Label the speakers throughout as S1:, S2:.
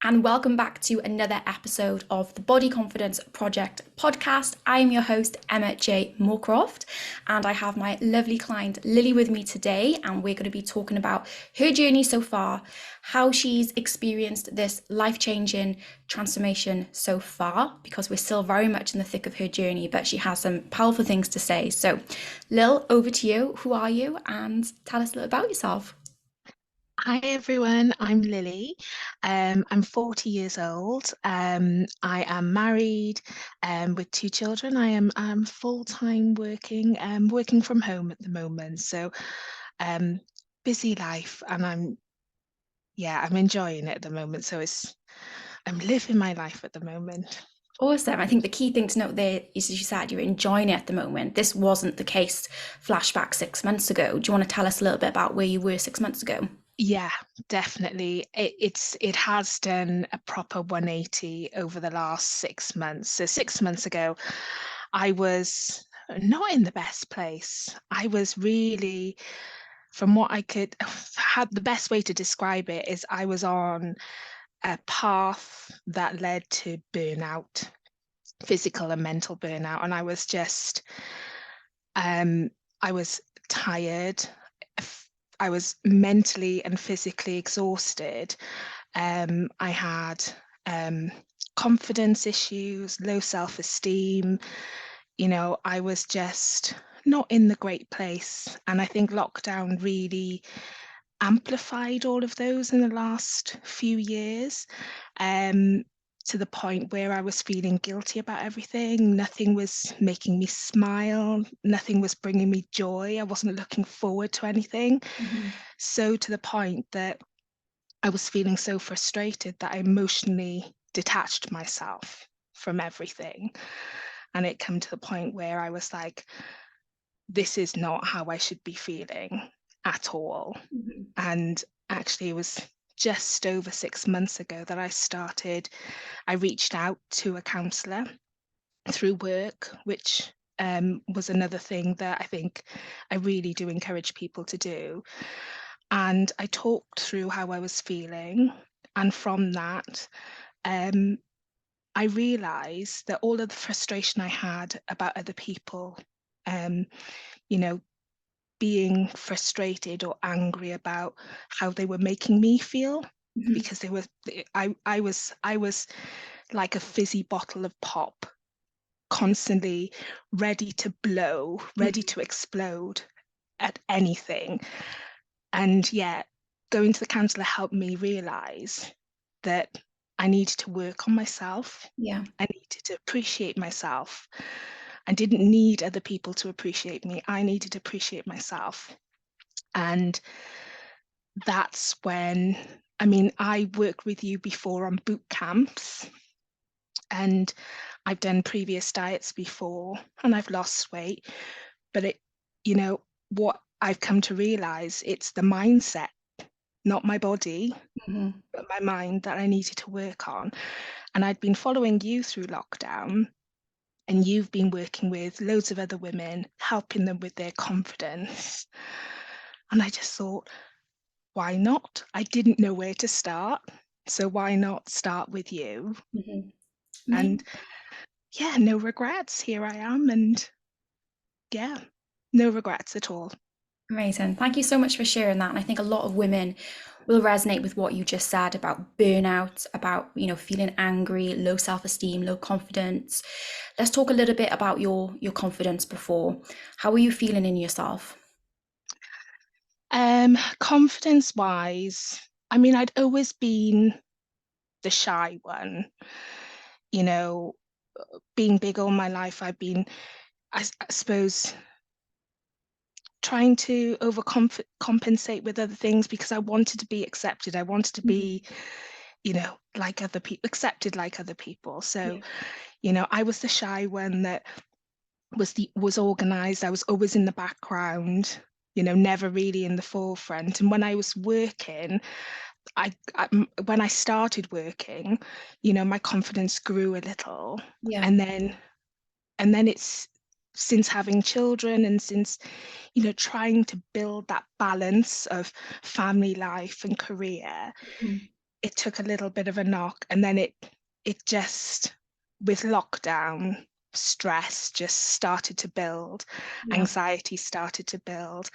S1: And welcome back to another episode of the Body Confidence Project podcast. I am your host, Emmajaymoorcroft, and I have my lovely client Lily with me today, and we're going to be talking about her journey so far, how she's experienced this life-changing transformation so far, because we're still very much in the thick of her journey, but she has some powerful things to say. So, Lil, over to you. Who are you? And tell us a little about yourself.
S2: Hi everyone, I'm Lily. I'm 40 years old. I am married with two children. I'm full-time working from home at the moment. So um, busy life, and I'm enjoying it at the moment. I'm living my life at the moment.
S1: Awesome. I think the key thing to note there is, as you said, you're enjoying it at the moment. This wasn't the case flashback 6 months ago. Do you want to tell us a little bit about where you were 6 months ago?
S2: Yeah, definitely. It has done a proper 180 over the last 6 months. So 6 months ago, I was not in the best place. I was really, from what I could, had the best way to describe it is I was on a path that led to burnout, physical and mental burnout, and I was tired. I was mentally and physically exhausted. I had confidence issues, low self-esteem. I was just not in the great place. And I think lockdown really amplified all of those in the last few years, um, to the point where I was feeling guilty about everything. Nothing was making me smile. Nothing was bringing me joy. I wasn't looking forward to anything.
S1: Mhm.
S2: So to the point that I was feeling so frustrated that I emotionally detached myself from everything. And it came to the point where I was like, this is not how I should be feeling at all.
S1: Mhm.
S2: And actually, it was just over 6 months ago that I reached out to a counsellor through work, which was another thing that I think I really do encourage people to do. And I talked through how I was feeling. And from that, um, I realized that all of the frustration I had about other people, um, you know, being frustrated or angry about how they were making me feel,
S1: Mhm.
S2: because I was like a fizzy bottle of pop, constantly ready to blow, ready
S1: Mhm.
S2: to explode at anything. And yet, going to the counselor helped me realize that I needed to work on myself.
S1: Yeah.
S2: I needed to appreciate myself. I didn't need other people to appreciate me. I needed to appreciate myself. And that's when, I mean, I worked with you before on boot camps, and I've done previous diets before, and I've lost weight. But what I've come to realize, it's the mindset, not my body,
S1: Mhm.
S2: but my mind, that I needed to work on. And I'd been following you through lockdown, and you've been working with loads of other women, helping them with their confidence. And I just thought, why not? I didn't know where to start. So why not start with you?
S1: Mhm.
S2: And
S1: Amazing.
S2: yeah, no regrets. Here I am. And yeah, no regrets at all.
S1: Amazing. Thank you so much for sharing that. And I think a lot of women will resonate with what you just said about burnout, about, feeling angry, low self-esteem, low confidence. Let's talk a little bit about your confidence before. How are you feeling in yourself?
S2: Confidence wise, I mean, I'd always been the shy one, you know, being big all my life. I suppose, trying to overcompensate with other things because I wanted to be accepted. I wanted to
S1: Mhm.
S2: be, like other people, accepted like other people. So,
S1: Yeah.
S2: I was the shy one that was organized. I was always in the background, never really in the forefront. And when I was working, when I started working, my confidence grew a little.
S1: Yeah.
S2: And then and then it's, since having children and since, trying to build that balance of family life and career,
S1: Mhm.
S2: it took a little bit of a knock, and then it just, with lockdown, stress just started to build,
S1: Yeah.
S2: anxiety started to build,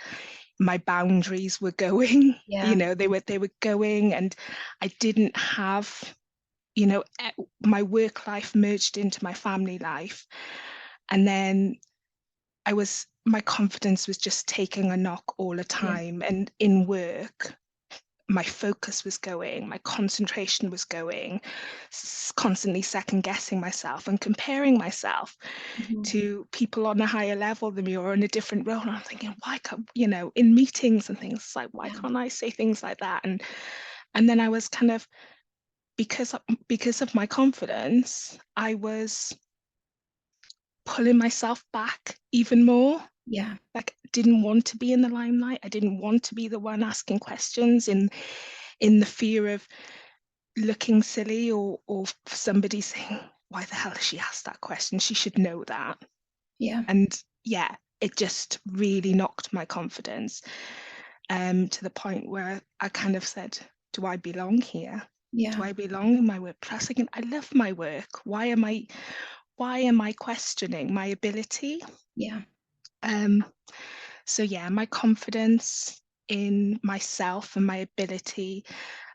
S2: my boundaries were going,
S1: Yeah.
S2: they were going, and I didn't have, my work life merged into my family life. And then my confidence was just taking a knock all the
S1: Yeah.
S2: time. And in work, my focus was going, my concentration was going, constantly second guessing myself and comparing myself
S1: Mhm.
S2: to people on a higher level than me or in a different role. And I'm thinking, why can't, in meetings and things, it's like, why
S1: Yeah.
S2: can't I say things like that? And then I was kind of, because of my confidence, I was pulling myself back even more.
S1: Yeah.
S2: Like, didn't want to be in the limelight. I didn't want to be the one asking questions in the fear of looking silly, or somebody saying, why the hell has she asked that question? She should know that.
S1: Yeah.
S2: And yeah, it just really knocked my confidence, to the point where I kind of said, do I belong here? Do
S1: Yeah.
S2: I belong in my work? Plus, I was thinking, I love my work. Why am I questioning my ability?
S1: Yeah.
S2: Um, so yeah, my confidence in myself and my ability,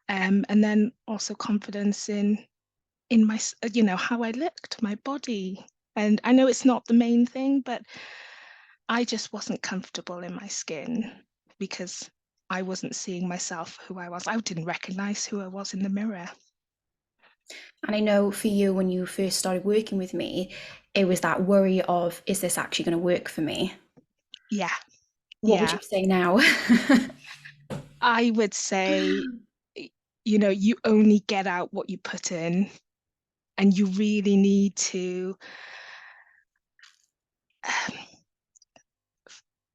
S2: and then also confidence in my, how I looked, my body. And I know it's not the main thing, but I just wasn't comfortable in my skin because I wasn't seeing myself who I was. I didn't recognize who I was in the mirror.
S1: And I know for you, when you first started working with me, it was that worry of, is this actually going to work for me?
S2: Yeah,
S1: What would
S2: yeah.
S1: you say now?
S2: I would say, you only get out what you put in, and you really need to,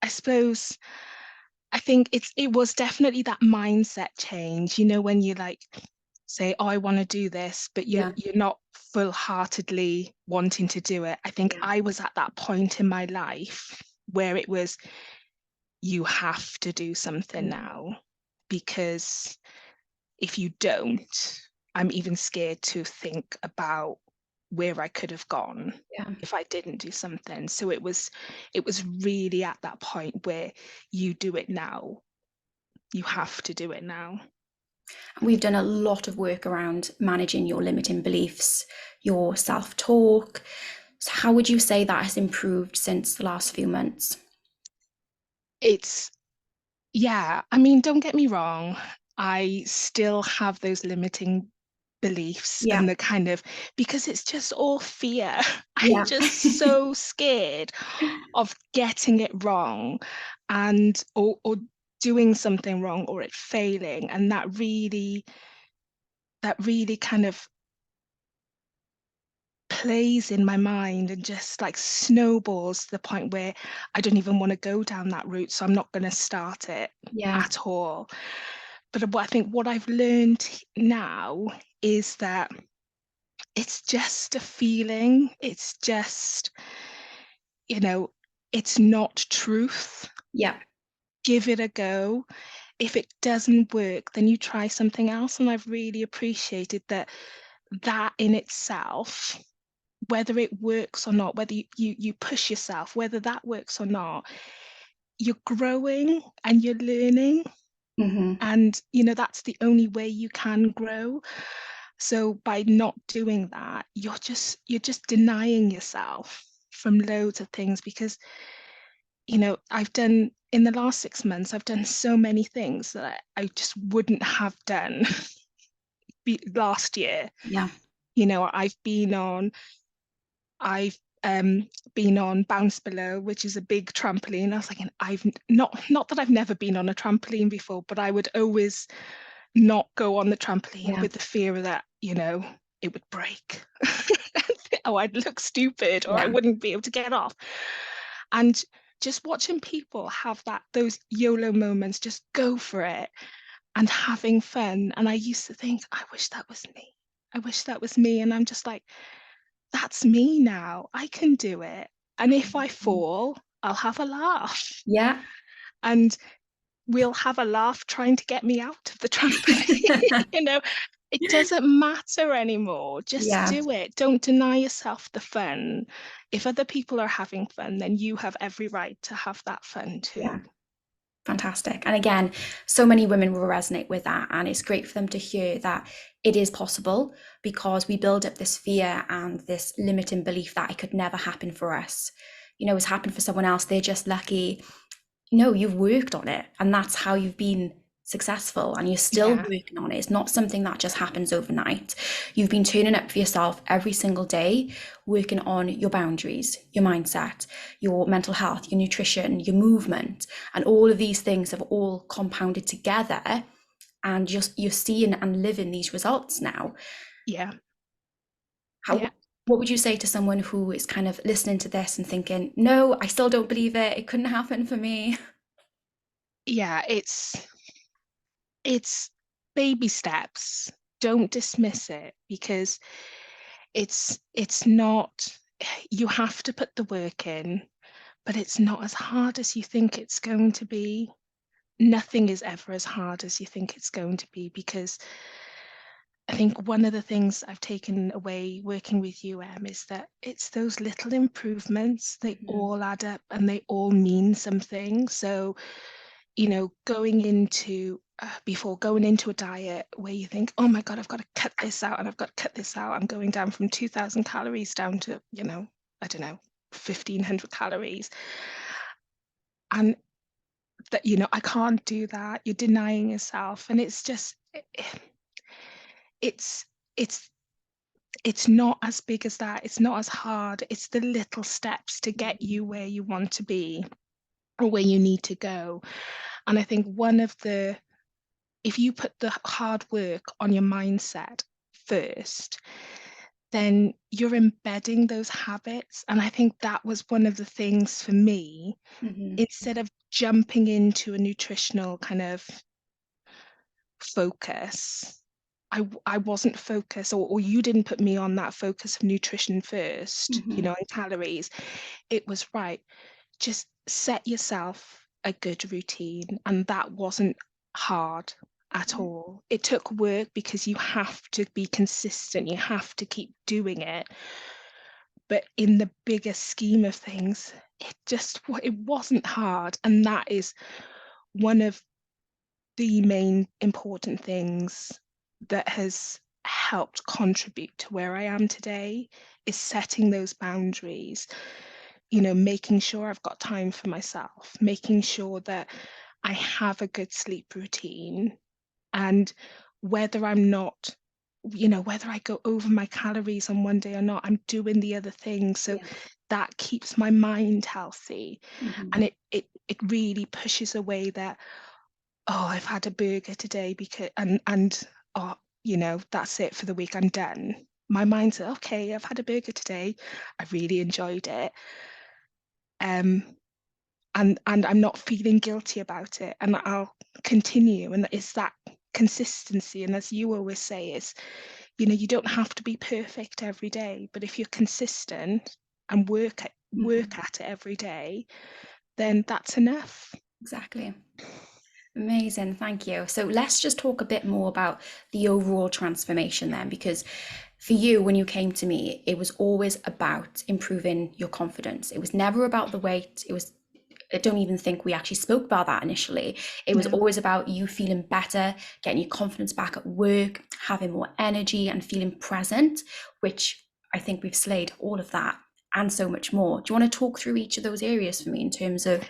S2: I suppose, I think it was definitely that mindset change, when you like say, oh, I want to do this, but you're
S1: Yeah.
S2: you're not full-heartedly wanting to do it. I think
S1: Yeah.
S2: I was at that point in my life where it was, you have to do something
S1: Mm.
S2: now, because if you don't, I'm even scared to think about where I could have gone
S1: Yeah.
S2: if I didn't do something. So it was really at that point where you do it now. You have to do it now.
S1: We've done a lot of work around managing your limiting beliefs, your self talk. So, how would you say that has improved since the last few months?
S2: It's Yeah, I mean, don't get me wrong. I still have those limiting beliefs
S1: Yeah.
S2: and the kind of, because it's just all fear. I'm
S1: Yeah.
S2: just so scared of getting it wrong, and or doing something wrong, or it failing. And that really kind of plays in my mind and just like snowballs to the point where I don't even want to go down that route. So I'm not going to start it
S1: Yeah.
S2: at all. But I think what I've learned now is that it's just a feeling. It's just, you know, it's not truth.
S1: Yeah.
S2: Give it a go. If it doesn't work, then you try something else. And I've really appreciated that in itself, whether it works or not, whether you push yourself, whether that works or not, you're growing and you're learning.
S1: Hmm.
S2: And, that's the only way you can grow. So by not doing that, you're just denying yourself from loads of things, because, I've done in the last 6 months, I've done so many things that I just wouldn't have done last year.
S1: Yeah.
S2: I've been on Bounce Below, which is a big trampoline. I was like, I've not that I've never been on a trampoline before, but I would always not go on the trampoline
S1: Yeah.
S2: with the fear that, it would break. Or I'd look stupid, or I
S1: Yeah.
S2: wouldn't be able to get off. And just watching people have those YOLO moments, just go for it and having fun. And I used to think, I wish that was me. I wish that was me. And I'm just like, that's me now. I can do it. And if I fall, I'll have a laugh.
S1: Yeah.
S2: And we'll have a laugh trying to get me out of the trampoline, you know. it doesn't matter anymore. Just
S1: Yeah,
S2: do it. Don't deny yourself the fun. If other people are having fun, then you have every right to have that fun
S1: yeah.
S2: too.
S1: Fantastic. And again, so many women will resonate with that. And it's great for them to hear that it is possible, because we build up this fear and this limiting belief that it could never happen for us. It's happened for someone else. They're just lucky. No, you've worked on it, and that's how you've been successful, and you're still
S2: Yeah,
S1: working on it. It's not something that just happens overnight. You've been turning up for yourself every single day, working on your boundaries, your mindset, your mental health, your nutrition, your movement, and all of these things have all compounded together, and you're seeing and living these results now.
S2: yeah,
S1: How
S2: yeah,
S1: what would you say to someone who is kind of listening to this and thinking, no, I still don't believe it, it couldn't happen for me?
S2: yeah. It's baby steps. Don't dismiss it because it's not, you have to put the work in, but it's not as hard as you think it's going to be. Nothing is ever as hard as you think it's going to be, because I think one of the things I've taken away working with you, Em, is that it's those little improvements, they
S1: Mhm.
S2: all add up and they all mean something. So, going into before going into a diet where you think, oh my God, I've got to cut this out and I've got to cut this out. I'm going down from 2,000 calories down to, I don't know, 1,500 calories. And that, I can't do that. You're denying yourself. And it's just, it's, it's, it's not as big as that. It's not as hard. It's the little steps to get you where you want to be or where you need to go. And I think if you put the hard work on your mindset first, then you're embedding those habits. And I think that was one of the things for me,
S1: Mhm.
S2: instead of jumping into a nutritional kind of focus. I wasn't focused, or you didn't put me on that focus of nutrition first,
S1: Mhm.
S2: and calories. It was right. Just set yourself a good routine. And that wasn't hard at all. It took work because you have to be consistent, you have to keep doing it. But in the bigger scheme of things, it wasn't hard. And that is one of the main important things that has helped contribute to where I am today, is setting those boundaries, making sure I've got time for myself, making sure that I have a good sleep routine. And whether I'm not, whether I go over my calories on one day or not, I'm doing the other thing. So
S1: Yeah.
S2: that keeps my mind healthy.
S1: Mhm.
S2: And it really pushes away that, oh, I've had a burger today because and oh, that's it for the week, I'm done. My mind's okay, I've had a burger today, I really enjoyed it. Um and I'm not feeling guilty about it, and I'll continue. And it's that consistency. And as you always say, is, you don't have to be perfect every day, but if you're consistent and
S1: Mhm.
S2: work at it every day, then that's enough.
S1: Exactly. Amazing. Thank you. So let's just talk a bit more about the overall transformation then, because for you, when you came to me, it was always about improving your confidence. It was never about the weight. I don't even think we actually spoke about that initially. It was
S2: No.
S1: always about you feeling better, getting your confidence back at work, having more energy and feeling present, which I think we've slayed all of that and so much more. Do you want to talk through each of those areas for me in terms of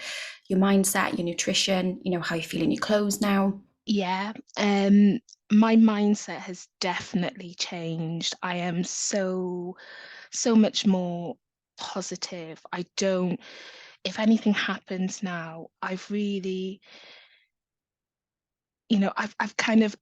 S1: your mindset, your nutrition, how you feel in your clothes now?
S2: Yeah, my mindset has definitely changed. I am so much more positive. I don't, if anything happens now, I've really, I've kind of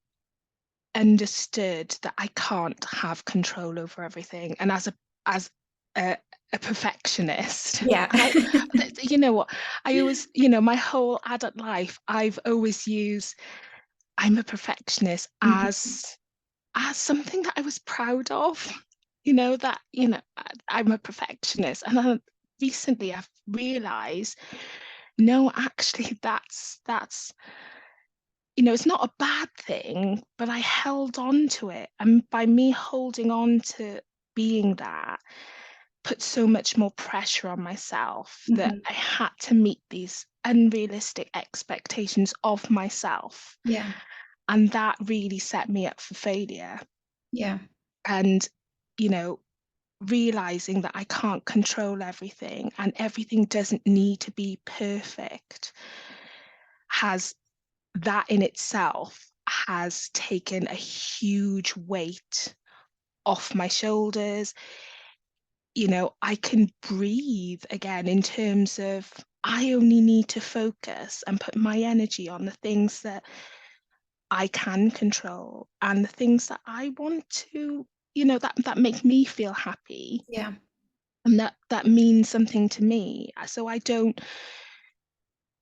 S2: understood that I can't have control over everything. And as a, a perfectionist,
S1: Yeah.
S2: and you know what, I always, my whole adult life, I've always used I'm a perfectionist
S1: Mhm.
S2: as something that I was proud of, that, I'm a perfectionist. And then recently I've realized, no, actually, that's it's not a bad thing, but I held on to it. And by me holding on to being that, put so much more pressure on myself that
S1: Mhm.
S2: I had to meet these unrealistic expectations of myself.
S1: Yeah.
S2: And that really set me up for failure.
S1: Yeah.
S2: And, you know, realizing that I can't control everything and everything doesn't need to be perfect has that in itself has taken a huge weight off my shoulders. I can breathe again in terms of I only need to focus and put my energy on the things that I can control and the things that I want to, that make me feel happy
S1: Yeah.
S2: and that means something to me. So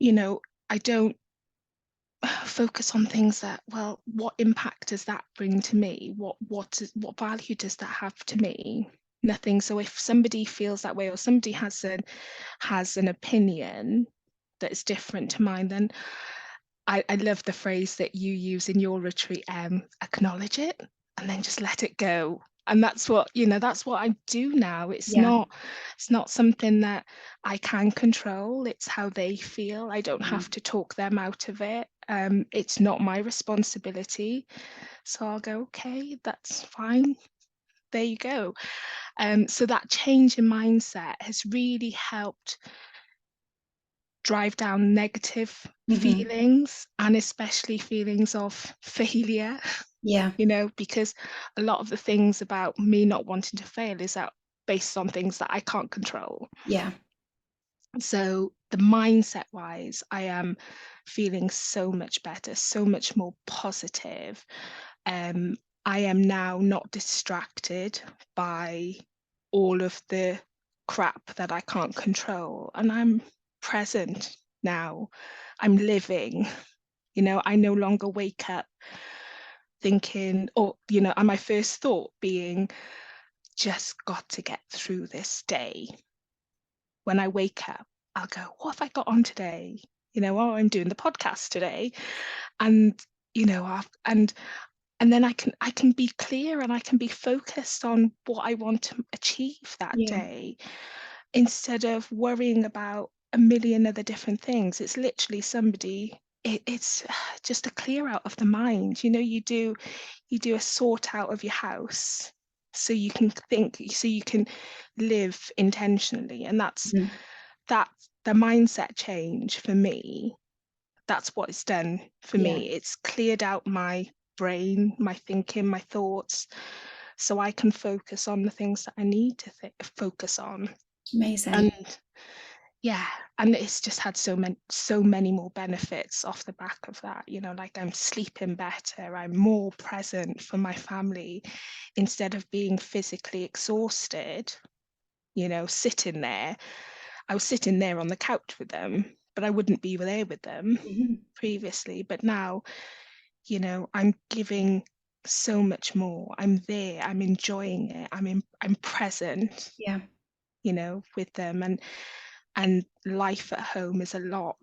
S2: you know, I don't focus on things that, well, what impact does that bring to me? What value does that have to me? Nothing. So if somebody feels that way or somebody has an opinion that is different to mine, then I love the phrase that you use in your retreat, acknowledge it and then just let it go. And that's what I do now. It's
S1: Yeah.
S2: not it's not something that I can control. It's how they feel. I don't
S1: Yeah.
S2: have to talk them out of it. It's not my responsibility. So I'll go, okay, that's fine. There you go. So that change in mindset has really helped drive down negative
S1: Mhm.
S2: feelings and especially feelings of failure,
S1: Yeah.
S2: because a lot of the things about me not wanting to fail is out based on things that I can't control.
S1: Yeah.
S2: So the mindset wise, I am feeling so much better, so much more positive. Um, I am now not distracted by all of the crap that I can't control, and I'm present now. I'm living. I no longer wake up thinking, and my first thought being, just got to get through this day. When I wake up, I'll go, what have I got on today? Oh, I'm doing the podcast today. And, and then I can be clear and I can be focused on what I want to achieve that
S1: Yeah.
S2: day instead of worrying about a million other different things. It's literally it's just a clear out of the mind. You do a sort out of your house so you can think, so you can live intentionally. And
S1: Mhm.
S2: that's the mindset change for me. That's what it's done for
S1: Yeah.
S2: me. It's cleared out my brain, my thinking, my thoughts, so I can focus on the things that I need to focus on.
S1: Amazing.
S2: And yeah, and it's just had so many more benefits off the back of that. Like I'm sleeping better, I'm more present for my family instead of being physically exhausted, sitting there. I was sitting there on the couch with them, but I wouldn't be there with them
S1: Mhm.
S2: previously. But now, I'm giving so much more. I'm there, I'm enjoying it. I'm present,
S1: Yeah.
S2: with them, and life at home is a lot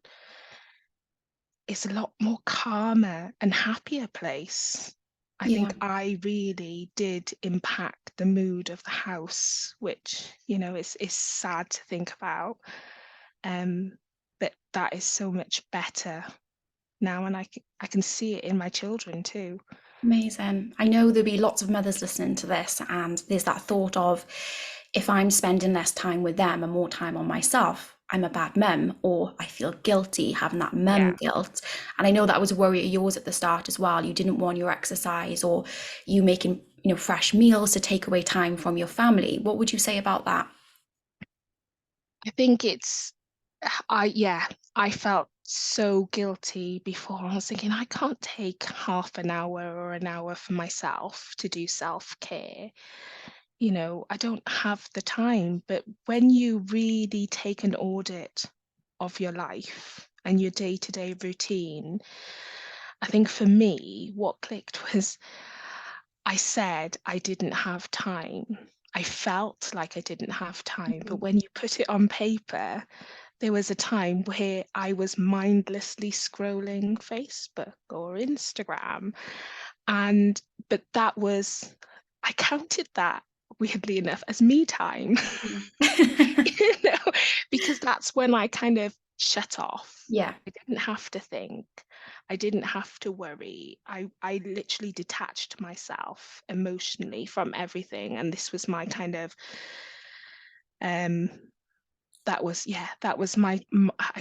S2: more calmer and happier place. I
S1: Yeah.
S2: think I really did impact the mood of the house, which, is sad to think about. But that is so much better now, and I can see it in my children too.
S1: Amazing. I know there'll be lots of mothers listening to this, and there's that thought of if I'm spending less time with them and more time on myself, I'm a bad mum, or I feel guilty having that
S2: Yeah.
S1: mum guilt. And I know that was a worry of yours at the start as well. You didn't want your exercise or you making, fresh meals to take away time from your family. What would you say about that?
S2: I think yeah, I felt so guilty before. I was thinking, I can't take half an hour or an hour for myself to do self-care. I don't have the time. But when you really take an audit of your life and your day-to-day routine, I think for me, what clicked was I said I didn't have time. I felt like I didn't have time. But
S1: Mhm.
S2: when you put it on paper, there was a time where I was mindlessly scrolling Facebook or Instagram, and but that was, I counted that, weirdly enough, as me time.
S1: Mhm.
S2: You know, because that's when I kind of shut off.
S1: Yeah.
S2: I didn't have to think. I didn't have to worry. I literally detached myself emotionally from everything, and this was my kind of um that was, yeah, that was I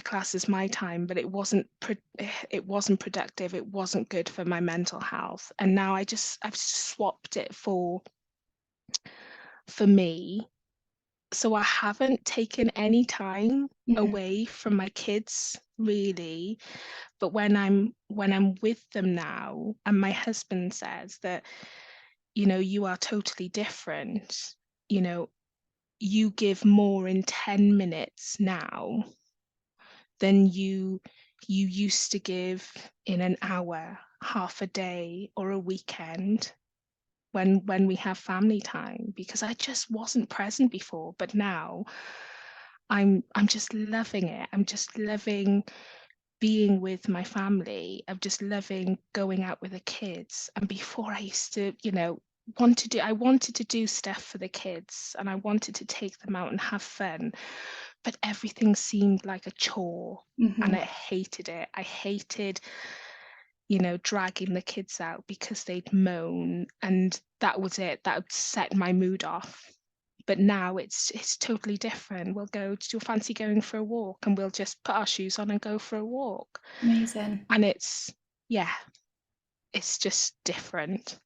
S2: class as my time, but it wasn't productive. It wasn't good for my mental health. And now I've swapped it for me. So I haven't taken any time
S1: Mhm.
S2: away from my kids, really. But when I'm with them now, and my husband says that, you are totally different, you know, you give more in 10 minutes now than you used to give in an hour, half a day, or a weekend when we have family time, because I just wasn't present before. But now I'm just loving it. I'm just loving being with my family. I'm just loving going out with the kids. And before, I used to, I wanted to do stuff for the kids, and I wanted to take them out and have fun, but everything seemed like a chore, and
S1: Mhm.
S2: I hated it. I hated, dragging the kids out because they'd moan, and that was it. That would set my mood off. But now it's totally different. We'll go, do you fancy going for a walk? And we'll just put our shoes on and go for a walk.
S1: Amazing.
S2: And yeah, it's just different.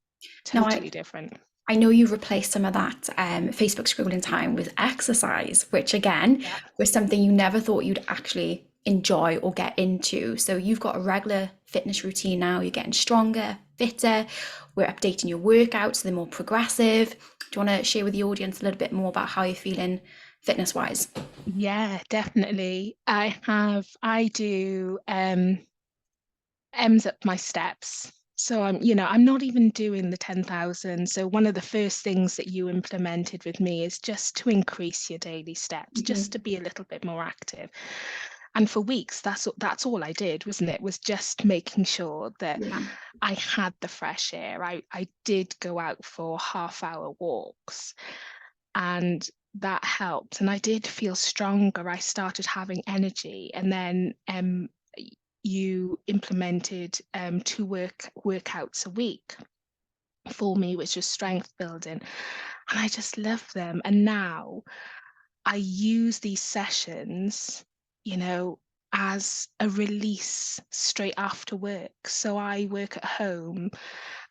S1: Now, I
S2: Totally different.
S1: I know you replaced some of that Facebook scrolling time with exercise, which again
S2: Yeah.
S1: was something you never thought you'd actually enjoy or get into. So you've got a regular fitness routine now, you're getting stronger, fitter, we're updating your workouts so they're more progressive. Do you want to share with the audience a little bit more about how you're feeling fitness wise?
S2: Yeah, definitely. I do M's up my steps. So I'm not even doing the 10,000. So one of the first things that you implemented with me is just to increase your daily steps, just to
S1: Hmm.
S2: be a little bit more active. And for weeks, that's all I did, wasn't it? Was just making sure that
S1: Yeah.
S2: I had the fresh air. I did go out for half-hour walks, and that helped. And I did feel stronger. I started having energy, and then you implemented two workouts a week for me, which was strength building, and I just love them. And now I use these sessions, you know, as a release straight after work. So I work at home,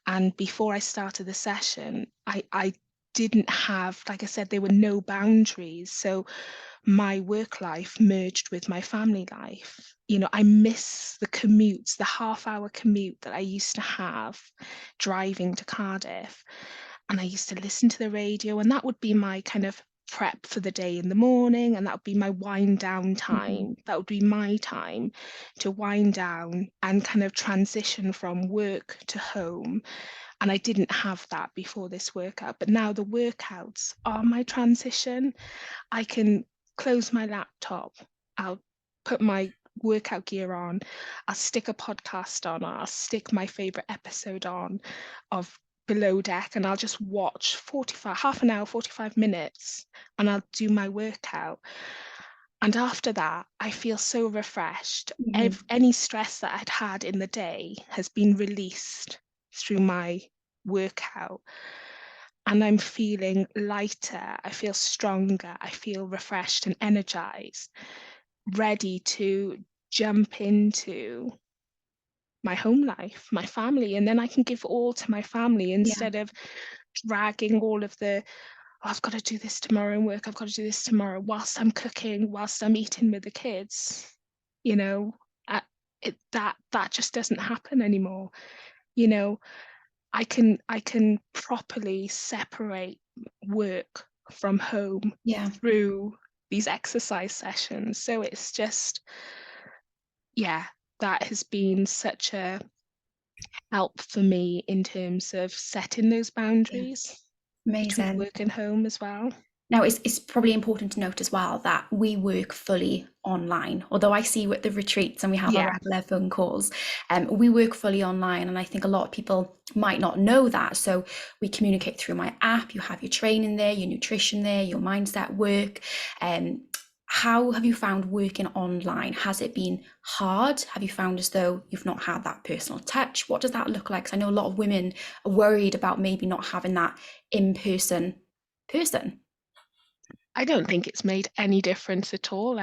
S2: and before I started the session, I didn't have, like I said, there were no boundaries. So my work life merged with my family life. I miss the commutes, the half-hour commute that I used to have driving to Cardiff. And I used to listen to the radio, and that would be my kind of prep for the day in the morning, and that would be my wind down
S1: Hmm.
S2: time. That would be my time to wind down and kind of transition from work to home. And I didn't have that before this workout, but now the workouts are my transition. I can close my laptop, I'll put my workout gear on, I'll stick a podcast on, or I'll stick my favorite episode on of Below Deck, and I'll just watch 45, half an hour, 45 minutes, and I'll do my workout. And after that, I feel so refreshed.
S1: Hmm.
S2: Any stress that I'd had in the day has been released through my workout, and I'm feeling lighter, I feel stronger, I feel refreshed and energized, ready to jump into my home life, my family, and then I can give all to my family
S1: Yeah.
S2: instead of dragging all of the, "Oh, I've got to do this tomorrow in work, I've got to do this tomorrow," whilst I'm cooking, whilst I'm eating with the kids. You know, uh, that just doesn't happen anymore. You know, I can properly separate work from home
S1: Yeah.
S2: through these exercise sessions. So it's just, yeah, that has been such a help for me in terms of setting those
S1: Yeah.
S2: boundaries between
S1: Amazing.
S2: work and home as well.
S1: Now, it's probably important to note as well that we work fully online. Although I see you at the retreats and we have our
S2: Yeah.
S1: regular phone calls, we work fully online. And I think a lot of people might not know that. So we communicate through my app. You have your training there, your nutrition there, your mindset work. Um, how have you found working online? Has it been hard? Have you found as though you've not had that personal touch? What does that look like? 'Cause I know a lot of women are worried about maybe not having that in-person person.
S2: I don't think it's made any difference at all,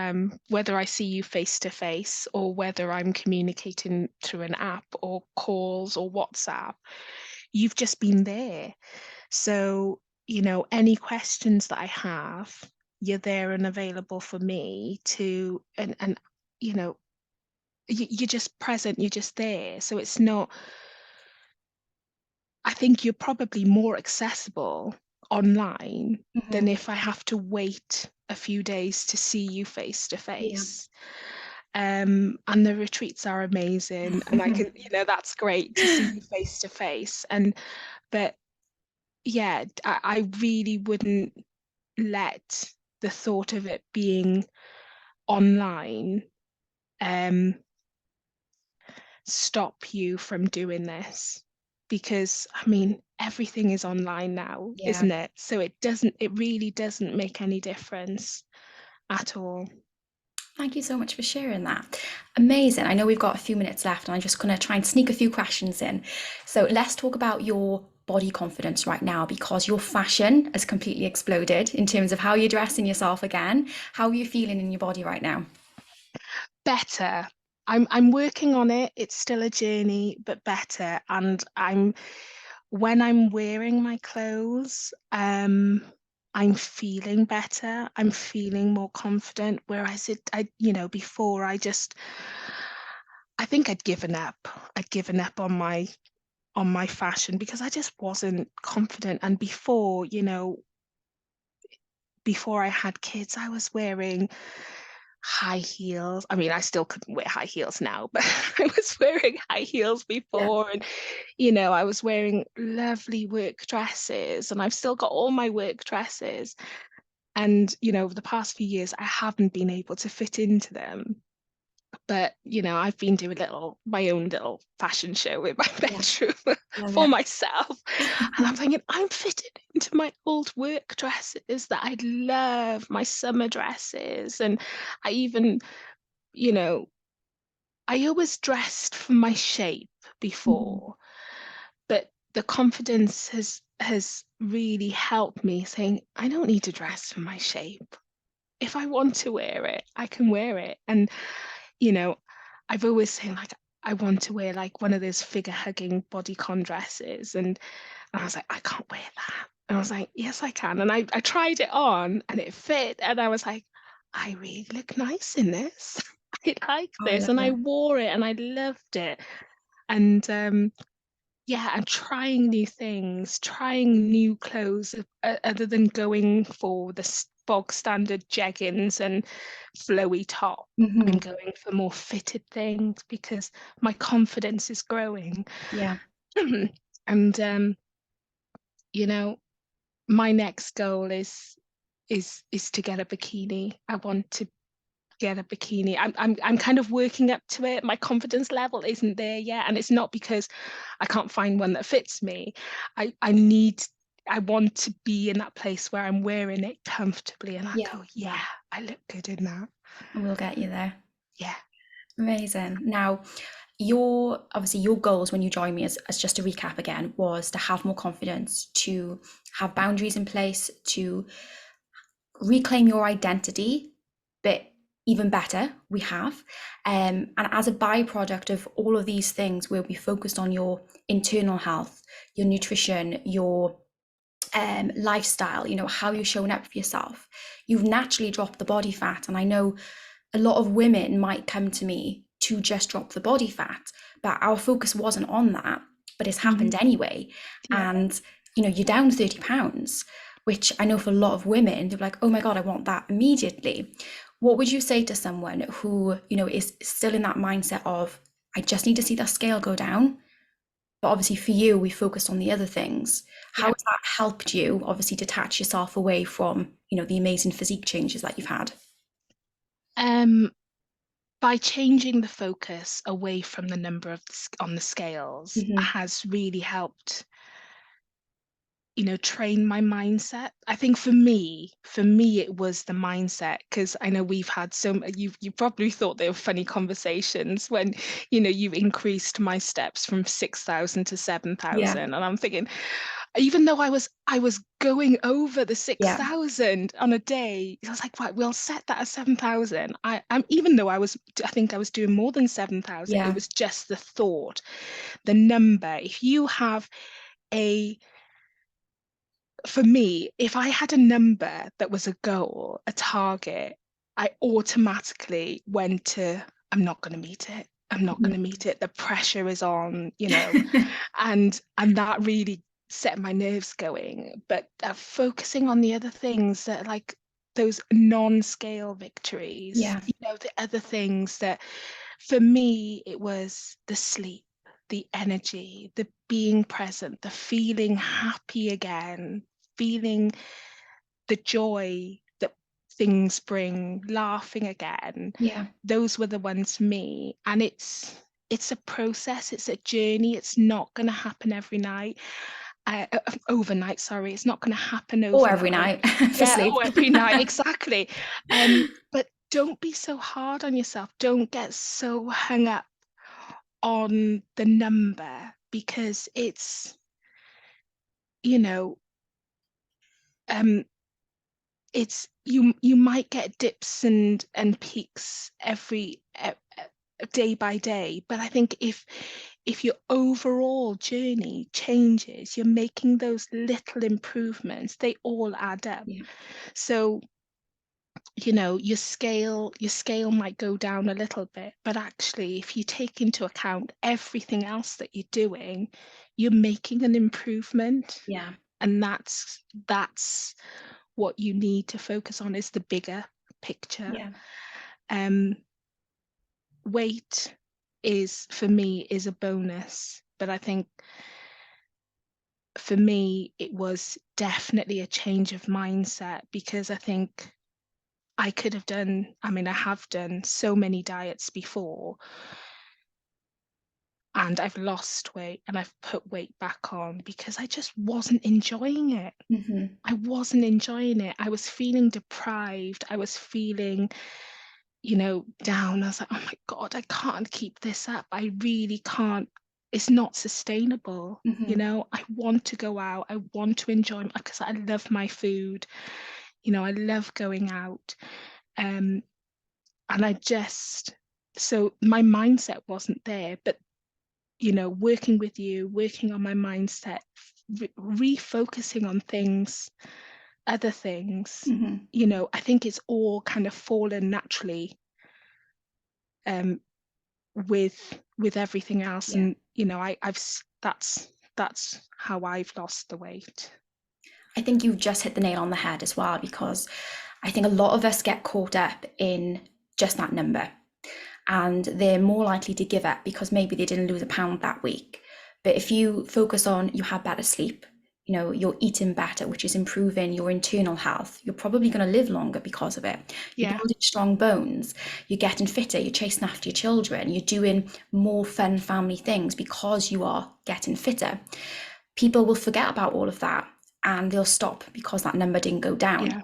S2: whether I see you face to face or whether I'm communicating through an app or calls or WhatsApp. You've just been there. So, any questions that I have, you're there and available for me to, and you know, you're just present, you're just there. So it's not, I think you're probably more accessible online than
S1: Mhm.
S2: if I have to wait a few days to see you face to
S1: Yeah.
S2: face. And the retreats are amazing, and I can, that's great to see you face to face. But yeah, I really wouldn't let the thought of it being online um, stop you from doing this, because I mean everything is online now,
S1: Yeah.
S2: isn't it? So it really doesn't make any difference at all.
S1: Thank you so much for sharing that. Amazing. I know we've got a few minutes left, and I'm just going to try and sneak a few questions in. So let's talk about your body confidence right now, because your fashion has completely exploded in terms of how you're dressing yourself again. How are you feeling in your body right now?
S2: Better. I'm working on it. It's still a journey, but better. And when I'm wearing my clothes, I'm feeling better. I'm feeling more confident. Whereas before I think I'd given up. I'd given up on my fashion because I just wasn't confident. And before I had kids, I was wearing high heels. I mean, I still couldn't wear high heels now, but I was wearing high heels
S1: Yeah.
S2: before. And, I was wearing lovely work dresses, and I've still got all my work dresses. And, over the past few years, I haven't been able to fit into them. But, I've been doing my own little fashion show in my
S1: Yeah.
S2: bedroom
S1: Love
S2: for myself. And I'm
S1: it.
S2: thinking, I'm fitted into my old work dresses that I love, my summer dresses. And I even, you know, I always dressed for my shape
S1: Mhm.
S2: before, but the confidence has really helped me saying, I don't need to dress for my shape. If I want to wear it, I can wear it. And you know, I've always said like I want to wear like one of those figure hugging bodycon dresses, and I was like, I can't wear that. And I was like, yes, I can. And I tried it on and it fit, and I was like, I really look nice in this. I like
S1: Oh, I
S2: this,
S1: love
S2: and I
S1: it.
S2: wore it, and I loved it. And yeah, and trying new things, trying new clothes other than going for the bog standard jeggings and flowy top. I'm
S1: Hmm.
S2: going for more fitted things because my confidence is growing.
S1: Yeah.
S2: And you know, my next goal is to get a bikini. I want to get a bikini. I'm kind of working up to it. My confidence level isn't there yet, and it's not because I can't find one that fits me. I want to be in that place where I'm wearing it comfortably and I
S1: Yeah.
S2: go, yeah, I look good in that.
S1: We'll get you there.
S2: Yeah.
S1: Amazing. Now, your goals when you joined me, as just a recap again, was to have more confidence, to have boundaries in place, to reclaim your identity, but even better, we have. And as a byproduct of all of these things, we'll be focused on your internal health, your nutrition, your lifestyle, how you're showing up for yourself. You've naturally dropped the body fat. And I know a lot of women might come to me to just drop the body fat, but our focus wasn't on that, but it's happened
S2: Mhm.
S1: anyway.
S2: Yeah.
S1: And, you're down 30 pounds, which I know for a lot of women, they're like, oh my God, I want that immediately. What would you say to someone who, is still in that mindset of, I just need to see that scale go down, But obviously for you, we focused on the other things. How
S2: Yeah.
S1: has that helped you obviously detach yourself away from, the amazing physique changes that you've had?
S2: Um, by changing the focus away from the number of on the scales
S1: Hmm.
S2: has really helped, train my mindset. I think for me, it was the mindset, because I know we've had you probably thought they were funny conversations when, you increased my steps from 6,000 to
S1: Yeah,
S2: 7,000. And I'm thinking, even though I was going over the
S1: yeah,
S2: 6,000 on a day, I was like, right, we'll set that at 7,000. I'm even though I think I was doing more than 7,000, it
S1: yeah,
S2: was just the thought, the number. If you have a For me, if I had a number that was a goal, a target, I automatically went to, I'm not going to meet it. I'm not going to meet it. The pressure is on, and that really set my nerves going. But focusing on the other things that, like, those non-scale victories,
S1: yeah,
S2: the other things that, for me, it was the sleep, the energy, the being present, the feeling happy again, feeling the joy that things bring, laughing again.
S1: yeah,
S2: Those were the ones for me. And it's a process, it's a journey. It's not going to happen every night. Overnight, sorry. It's not going to happen
S1: or every
S2: overnight.
S1: night for
S2: Yeah,
S1: sleep.
S2: oh, every night, exactly. But don't be so hard on yourself. Don't get so hung up on the number, because you know, um, you might get dips and peaks every day by day. But I think if your overall journey changes, you're making those little improvements, they all add up.
S1: Yeah,
S2: So, your scale might go down a little bit, but actually, if you take into account everything else that you're doing, you're making an improvement.
S1: yeah,
S2: And that's what you need to focus on, is the bigger picture.
S1: yeah.
S2: um Weight is, for me, is a bonus, but I think for me it was definitely a change of mindset, because I think I could have done, I mean, I have done so many diets before, and I've lost weight and I've put weight back on because I just wasn't enjoying it.
S1: Hmm.
S2: I wasn't enjoying it. I was feeling deprived. I was feeling, down. I was like, oh my God, I can't keep this up. I really can't. It's not sustainable.
S1: Hmm.
S2: I want to go out. I want to enjoy, because I love my food. I love going out. Um, and so my mindset wasn't there. But, working with you, working on my mindset, refocusing on other things,
S1: Hmm.
S2: I think it's all kind of fallen naturally, um, with everything else.
S1: Yeah.
S2: And that's how I've lost the weight.
S1: I think you've just hit the nail on the head as well, because I think a lot of us get caught up in just that number, and they're more likely to give up because maybe they didn't lose a pound that week. But if you focus on you had better sleep, you're eating better, which is improving your internal health, you're probably going to live longer because of it. You're
S2: Yeah,
S1: building strong bones, you're getting fitter, you're chasing after your children, you're doing more fun family things because you are getting fitter. People will forget about all of that and they'll stop because that number didn't go down.
S2: yeah,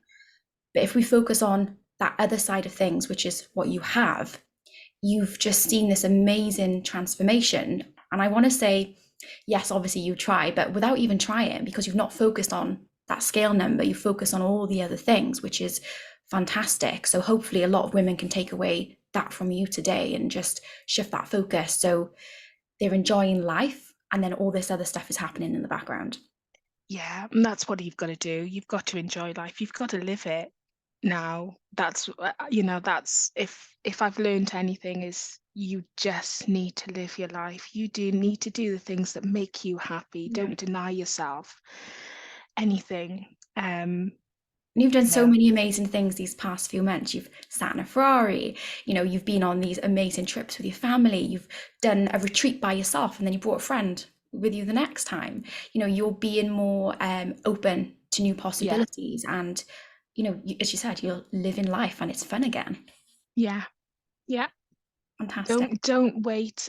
S1: But if we focus on that other side of things, which is what you've just seen this amazing transformation. And I want to say, yes, obviously you try, but without even trying, because you've not focused on that scale number, you focus on all the other things, which is fantastic. So hopefully a lot of women can take away that from you today and just shift that focus so they're enjoying life and then all this other stuff is happening in the background.
S2: yeah. And that's what you've got to do. You've got to enjoy life. You've got to live it now. That's, if I've learned anything, is you just need to live your life. You do need to do the things that make you happy.
S1: Yeah.
S2: Don't deny yourself anything.
S1: And you've done
S2: You
S1: so
S2: know,
S1: many amazing things these past few months. You've sat in a Ferrari, you've been on these amazing trips with your family, you've done a retreat by yourself, and then you brought a friend. with you the next time. You're being more open to new
S2: Yeah.
S1: possibilities, and as you said, you're living life and it's fun again.
S2: Yeah. Yeah.
S1: Fantastic.
S2: Don't wait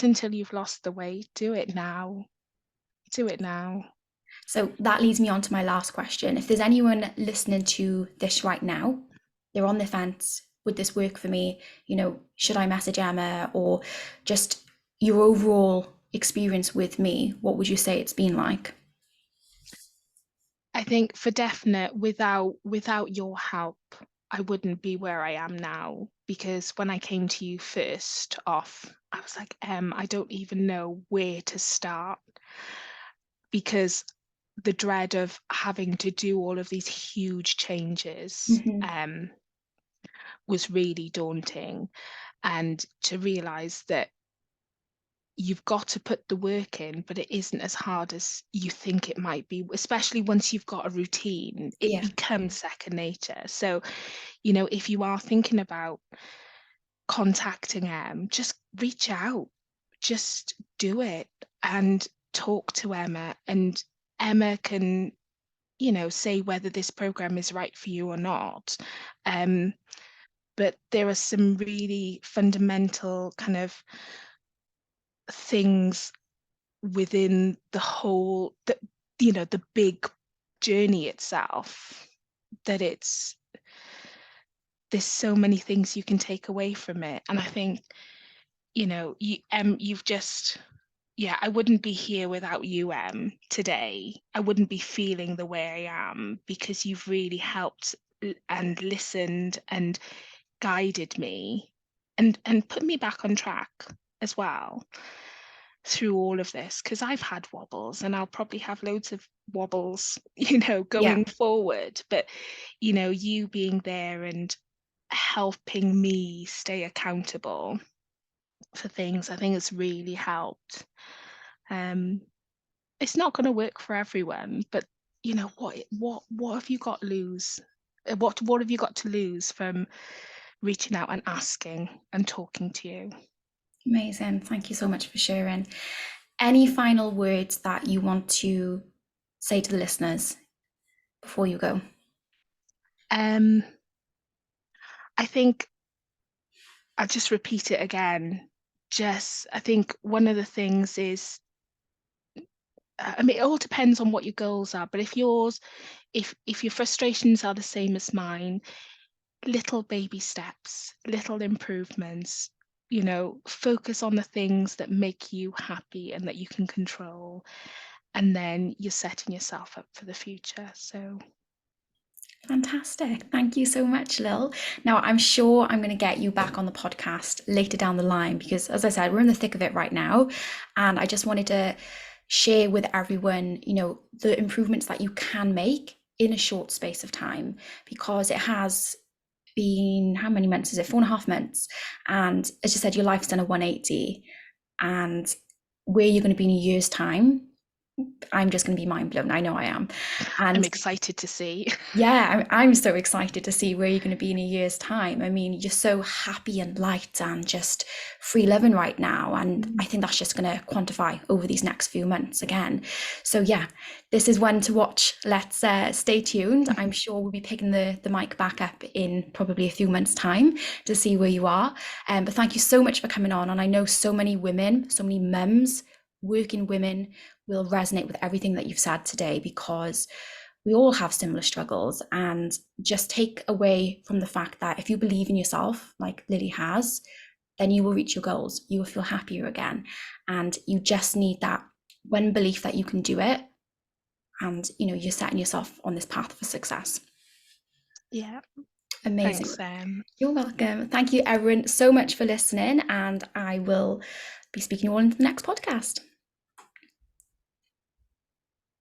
S2: until you've lost the weight. Do it now. Do it now.
S1: So that leads me on to my last question. If there's anyone listening to this right now, they're on the fence, would this work for me? Should I message Emma? Or just your overall experience with me, what would you say it's been like?
S2: I think for definite, without your help, I wouldn't be where I am now. Because when I came to you first off, I was like, I don't even know where to start, because the dread of having to do all of these huge changes
S1: Hmm.
S2: was really daunting. And to realize that you've got to put the work in, but it isn't as hard as you think it might be, especially once you've got a routine, it
S1: Yeah.
S2: becomes second nature. So, if you are thinking about contacting Em, just reach out, just do it and talk to Emma, and Emma can, say whether this program is right for you or not. Um, but there are some really fundamental kind of things within the big journey itself, that there's so many things you can take away from it. And I think, you've just, yeah, I wouldn't be here without you, today. I wouldn't be feeling the way I am, because you've really helped and listened and guided me, and put me back on track as well through all of this, because I've had wobbles and I'll probably have loads of wobbles,
S1: Yeah.
S2: going forward. But, you being there and helping me stay accountable for things, I think it's really helped. Um, it's not going to work for everyone, but what have you got to lose? What have you got to lose from reaching out and asking and talking to you?
S1: Amazing. Thank you so much for sharing. Any final words that you want to say to the listeners before you go?
S2: Um, I think I'll just repeat it again. I think one of the things is, I mean, it all depends on what your goals are. But if your frustrations are the same as mine, little baby steps, little improvements. Focus on the things that make you happy and that you can control, and then you're setting yourself up for the future. So,
S1: Fantastic. Thank you so much, Lil. Now, I'm sure I'm going to get you back on the podcast later down the line because, as I said, we're in the thick of it right now. And I just wanted to share with everyone, the improvements that you can make in a short space of time because it has been, how many months is it? 4.5 months. And as you said, your life's done a 180. And where you're going to be in a year's time, I'm just going to be mind blown. I know I am.
S2: I'm
S1: And
S2: excited to see.
S1: yeah, I'm so excited to see where you're going to be in a year's time. I mean, you're so happy and light and just free living right now. And I think that's just going to quantify over these next few months again. So, yeah, this is one to watch. Let's stay tuned. I'm sure we'll be picking the mic back up in probably a few months' time to see where you are. But thank you so much for coming on. And I know so many women, so many mums, working women will resonate with everything that you've said today because we all have similar struggles, and just take away from the fact that if you believe in yourself like Lily has, then you will reach your goals, you will feel happier again, and you just need that one belief that you can do it, and you're setting yourself on this path for success.
S2: Yeah.
S1: Amazing.
S2: Thanks, Sam.
S1: You're welcome. Thank you everyone so much for listening, and I will be speaking to you all in the next podcast.